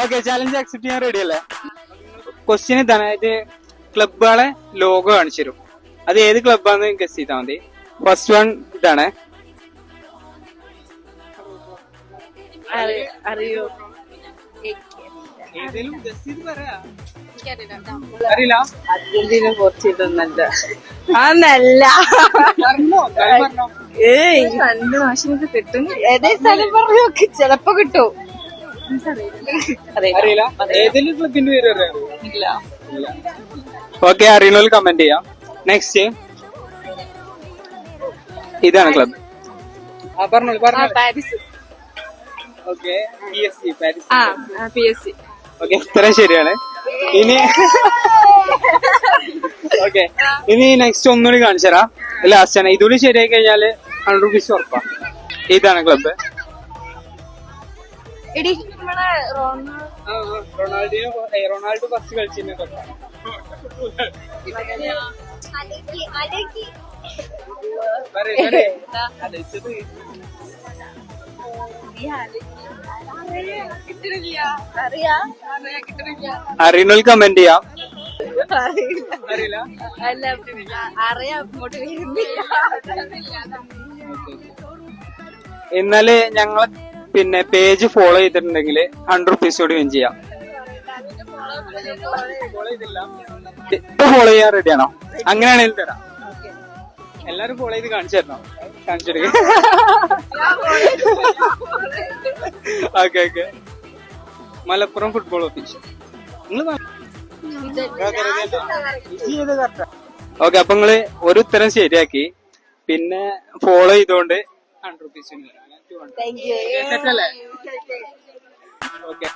Okay, challenge accept ചെയ്യാൻ ready അല്ലേ? Question ഇതാണ്, ഇത് ക്ലബുകളെ ലോഗോ കാണിച്ചു തരും. അത് ഏത് ക്ലബാന്ന് ഗസ് ചെയ്താൽ മതി. ഫസ്റ്റ് വൺ ഇതാണ്. അറിയോ? അറിയില്ല. അർജന്റീന പോർച്ചുഗലൊന്നല്ല. ആന്നല്ല. ഏയ് 2 പ്രാവശ്യം കിട്ടും. ഏതേ സ്ഥലം പറഞ്ഞു നോക്ക്, ചെലപ്പോ കിട്ടും. അറിയില്ല. ഏതെങ്കിലും ക്ലബിന്റെ പേര് അറിയാം? ഇല്ല. ഓക്കെ, അറിയണോല് കമന്റ് ചെയ്യാം. നെക്സ്റ്റ് ഇതാണ് ക്ലബ്. പറഞ്ഞോളൂ. Paris. Okay, PSG, Paris. PSG. Okay, ഉത്തരം ശരിയാണ്. ഇനി നെക്സ്റ്റ് ഒന്നുകൂടി കാണിച്ചു തരാം. ലാസ്റ്റ് ആണ്. ഇതുകൂടി ശരിയായി കഴിഞ്ഞാല് 100 rupees ഉറപ്പാ. ഇതാണ് ക്ലബ്. റൊണാൾഡോ ഫസ്റ്റ് കളിച്ചിരുന്ന ക്ലബാണ്. അറിയണോൽ കമന്റ് ചെയ്യാം. എന്നാല് ഞങ്ങളെ പിന്നെ പേജ് ഫോളോ ചെയ്തിട്ടുണ്ടെങ്കിൽ 100 rupees കൂടി വിൻ ചെയ്യാം. ഇപ്പൊ ഫോളോ ചെയ്യാൻ റെഡിയാണോ? അങ്ങനെയാണെങ്കിൽ തരാം. എല്ലാരും ഫോളോ ചെയ്ത് കാണിച്ചു തരണോ? കാണിച്ചെടുക്ക. Okay. Malappuram football official. Okay, അപ്പൊ നിങ്ങള് ഒരു ഉത്തരം ശരിയാക്കി. പിന്നെ ഫോളോ ചെയ്തോണ്ട് 100 rupees. ഓക്കെ.